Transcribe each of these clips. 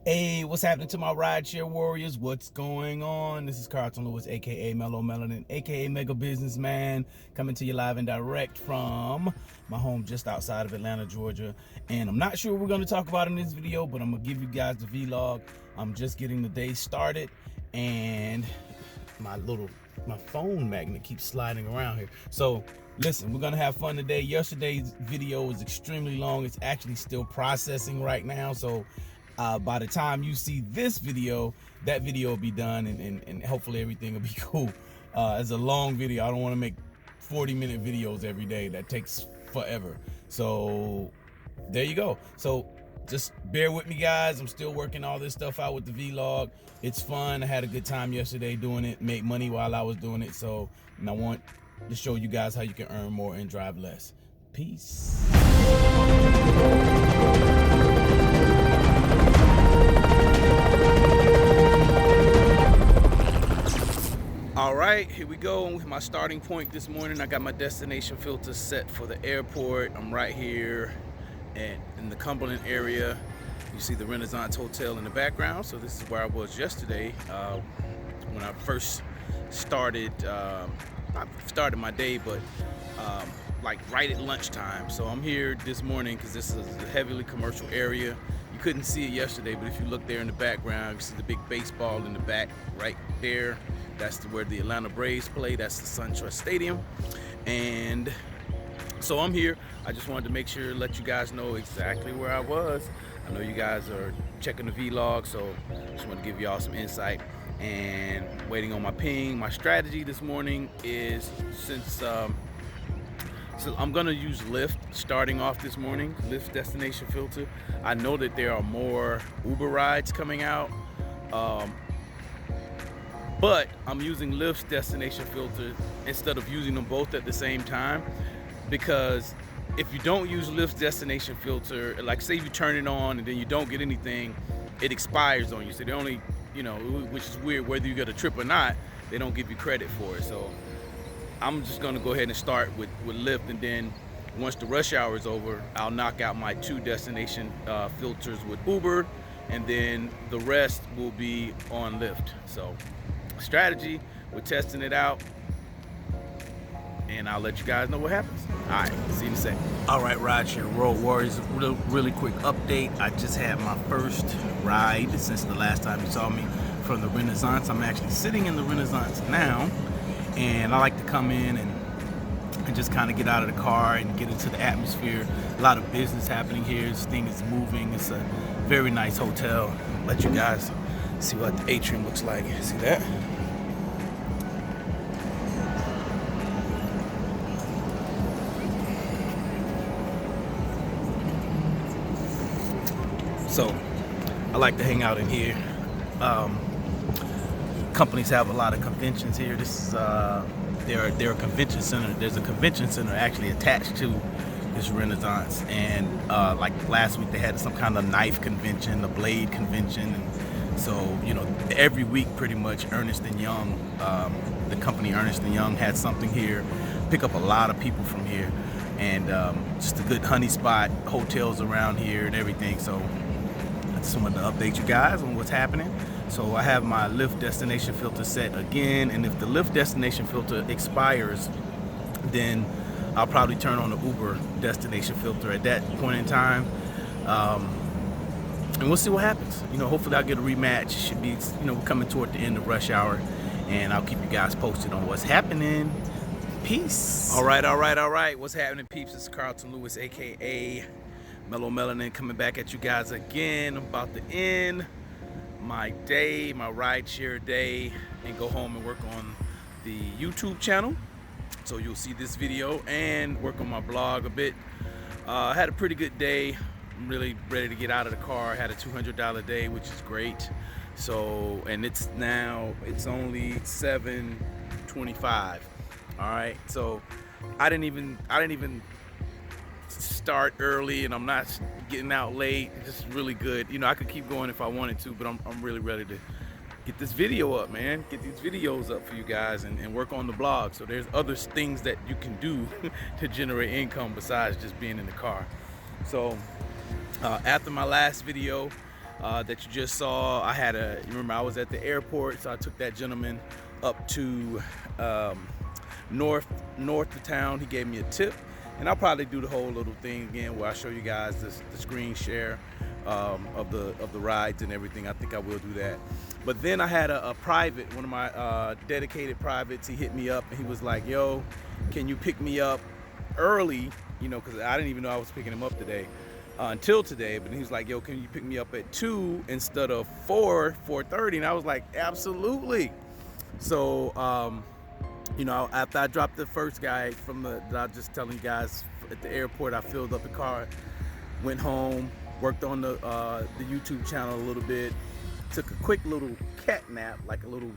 Hey, what's happening to my rideshare warriors? What's going on? This is Carlton Lewis, aka Mellow Melanin, aka Mega Businessman, coming to you live and direct from my home just outside of Atlanta, Georgia. And I'm not sure what we're going to talk about in this video, but I'm going to give you guys the vlog. I'm just getting the day started, and my phone magnet keeps sliding around here. So listen, we're gonna have fun today. Yesterday's video was extremely long. It's actually still processing right now, so by the time you see this video, that video will be done, and hopefully everything will be cool. It's a long video. I don't want to make 40-minute videos every day. That takes forever. So there you go. So just bear with me, guys. I'm still working all this stuff out with the vlog. It's fun. I had a good time yesterday doing it, made money while I was doing it. So, and I want to show you guys how you can earn more and drive less. Peace. All right, here we go with my starting point this morning. I got my destination filter set for the airport. I'm right here in the Cumberland area. You see the Renaissance Hotel in the background. So this is where I was yesterday when I first started. I started my day, but like right at lunchtime. So I'm here this morning because this is a heavily commercial area. You couldn't see it yesterday, but if you look there in the background, you see the big baseball in the back right there. That's where the Atlanta Braves play. That's the SunTrust Stadium. And so I'm here. I just wanted to make sure, let you guys know exactly where I was. I know you guys are checking the vlog, so I just want to give y'all some insight. And waiting on my ping. My strategy this morning is, so I'm gonna use Lyft starting off this morning, Lyft destination filter. I know that there are more Uber rides coming out, but I'm using Lyft's destination filter instead of using them both at the same time, because if you don't use Lyft's destination filter, like say you turn it on and then you don't get anything, it expires on you. So they only, which is weird, whether you get a trip or not, they don't give you credit for it. So I'm just gonna go ahead and start with Lyft, and then once the rush hour is over, I'll knock out my 2 destination filters with Uber, and then the rest will be on Lyft. So strategy, we're testing it out, and I'll let you guys know what happens. All right, see you in a second. All right, rideshare road warriors, really quick update. I just had my first ride since the last time you saw me from the Renaissance. I'm actually sitting in the Renaissance now, and I like to come in and just kind of get out of the car and get into the atmosphere. A lot of business happening here. This thing is moving. It's a very nice hotel. I'll let you guys see what the atrium looks like. See that? So I like to hang out in here. Companies have a lot of conventions here. This is they're a convention center. There's a convention center actually attached to this Renaissance, and like last week they had some kind of knife convention, a blade convention, and so every week pretty much Ernst & Young, the company Ernst & Young had something here. Pick up a lot of people from here, and just a good honey spot, hotels around here and everything. So I just wanted to update you guys on what's happening. So I have my Lyft destination filter set again, and if the Lyft destination filter expires, then I'll probably turn on the Uber destination filter at that point in time, and we'll see what happens. Hopefully I'll get a rematch. Should be, coming toward the end of rush hour, and I'll keep you guys posted on what's happening. Peace. All right. What's happening, peeps? It's Carlton Lewis, aka Mellow Melanin, coming back at you guys again. I'm about to end my day, my rideshare day, and go home and work on the YouTube channel. So you'll see this video and work on my blog a bit. I had a pretty good day. I'm really ready to get out of the car. I had a $200 day, which is great. So, and it's only 7:25. All right. So I didn't even start early, and I'm not getting out late. It's just really good. I could keep going if I wanted to, but I'm really ready to get this video up, man. Get these videos up for you guys, and work on the blog. So there's other things that you can do to generate income besides just being in the car. So after my last video, that you just saw. You remember I was at the airport, so I took that gentleman up to north of town. He gave me a tip, and I'll probably do the whole little thing again where I show you guys the screen share of the rides and everything. I think I will do that. But then I had a private, one of my dedicated privates. He hit me up and he was like, "Yo, can you pick me up early?" You know, because I didn't even know I was picking him up today. Until today, but he was like, "Yo, can you pick me up at 2 instead of 4:30?" And I was like, "Absolutely." So, you know, after I dropped the first guy that I was just telling you guys at the airport, I filled up the car, went home, worked on the YouTube channel a little bit, took a quick little cat nap, like a little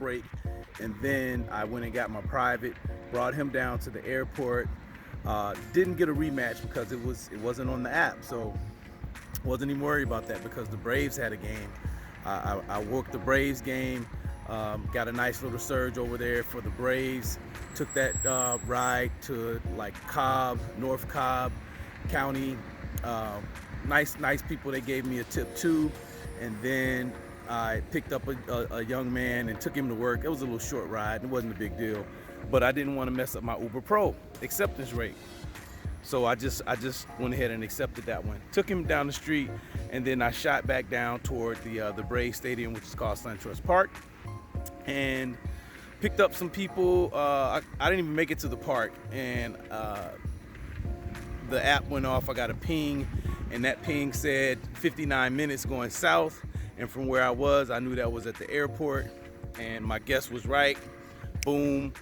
break, and then I went and got my private, brought him down to the airport. Didn't get a rematch because it wasn't on the app, so wasn't even worried about that because the Braves had a game. I worked the Braves game, got a nice little surge over there for the Braves. Took that ride to like Cobb, North Cobb County. Nice people. They gave me a tip too, and then I picked up a young man and took him to work. It was a little short ride. It wasn't a big deal. But I didn't want to mess up my Uber Pro acceptance rate. So I just went ahead and accepted that one. Took him down the street, and then I shot back down toward the Braves Stadium, which is called SunTrust Park, and picked up some people. I didn't even make it to the park, and the app went off. I got a ping, and that ping said 59 minutes going south. And from where I was, I knew that was at the airport, and my guess was right. Boom.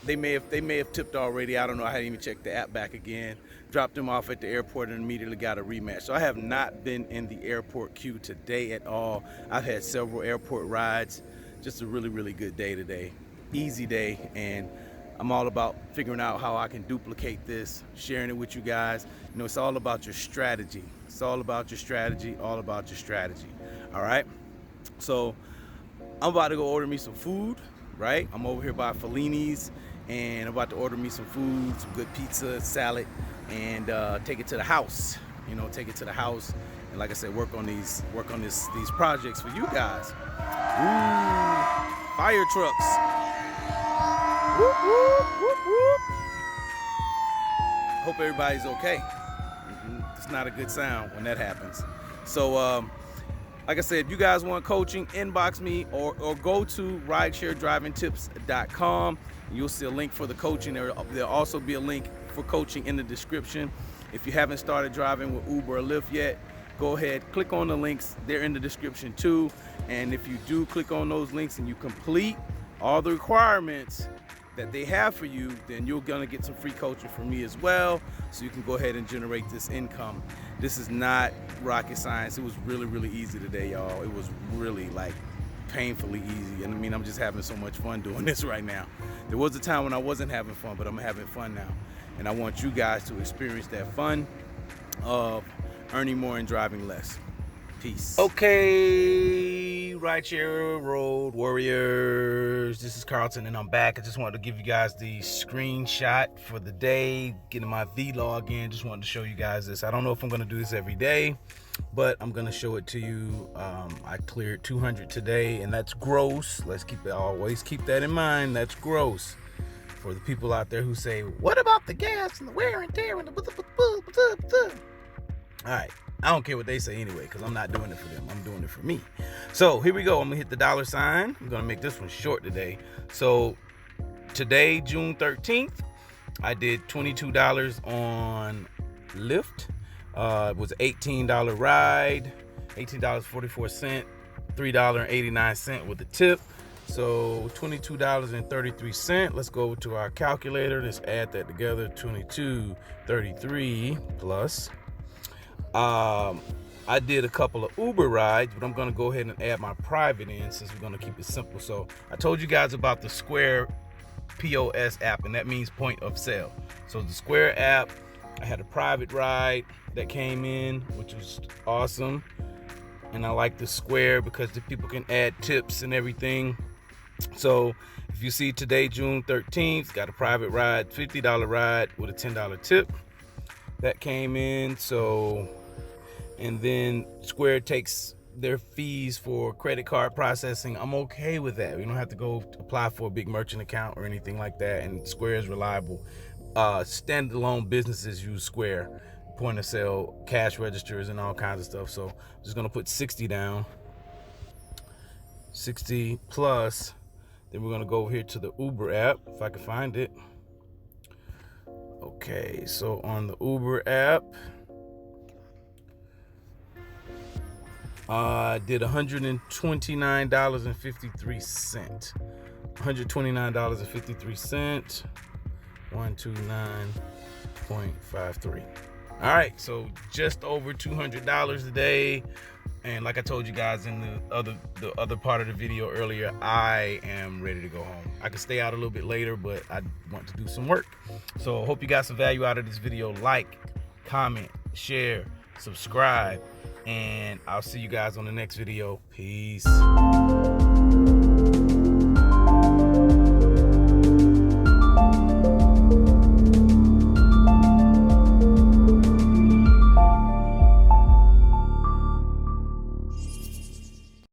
They may have tipped already. I don't know. I hadn't even checked the app back again. Dropped them off at the airport and immediately got a rematch. So I have not been in the airport queue today at all. I've had several airport rides. Just a really, really good day today. Easy day, and I'm all about figuring out how I can duplicate this, sharing it with you guys. You know, it's all about your strategy. It's all about your strategy, all about your strategy. All right? So I'm about to go order me some food. Right? I'm over here by Fellini's, and I'm about to order me some food, some good pizza, salad, and take it to the house. You know, take it to the house, and like I said, work on these projects for you guys. Ooh, fire trucks. Whoop, whoop, whoop, whoop. Hope everybody's okay. It's not a good sound when that happens. So, like I said, if you guys want coaching, inbox me or go to ridesharedrivingtips.com. You'll see a link for the coaching. There'll also be a link for coaching in the description. If you haven't started driving with Uber or Lyft yet, go ahead, click on the links. They're in the description too. And if you do click on those links and you complete all the requirements that they have for you, then you're gonna get some free coaching from me as well, so you can go ahead and generate this income. This is not rocket science. It was really, really easy today, y'all. It was really like painfully easy. And I mean, I'm just having so much fun doing this right now. There was a time when I wasn't having fun, but I'm having fun now. And I want you guys to experience that fun of earning more and driving less. Peace. Okay, rideshare road warriors. This is Carlton, and I'm back. I just wanted to give you guys the screenshot for the day, getting my vlog in. Just wanted to show you guys this. I don't know if I'm going to do this every day, but I'm going to show it to you. I cleared 200 today, and that's gross. Always keep that in mind. That's gross. For the people out there who say, what about the gas and the wear and tear and the all right. I don't care what they say anyway, because I'm not doing it for them. I'm doing it for me. So here we go. I'm going to hit the $. I'm going to make this one short today. So today, June 13th, I did $22 on Lyft. It was an $18 ride, $18.44, $3.89 with a tip. So $22.33. Let's go to our calculator. Let's add that together. $22.33 plus. I did a couple of Uber rides, but I'm going to go ahead and add my private in since we're going to keep it simple. So I told you guys about the Square POS app, and that means point of sale. So the Square app, I had a private ride that came in, which was awesome. And I like the Square because the people can add tips and everything. So if you see today, June 13th, got a private ride, $50 ride with a $10 tip that came in. So and then Square takes their fees for credit card processing. I'm okay with that. We don't have to go apply for a big merchant account or anything like that, and Square is reliable. Standalone businesses use Square, point of sale, cash registers, and all kinds of stuff. So I'm just gonna put 60 down, 60 plus. Then we're gonna go over here to the Uber app, if I can find it. Okay, so on the Uber app, did $129.53. $129.53. 129.53. All right, so just over $200 a day. And like I told you guys in the other part of the video earlier, I am ready to go home. I can stay out a little bit later, but I want to do some work. So I hope you got some value out of this video. Like, comment, share, subscribe, and I'll see you guys on the next video. Peace.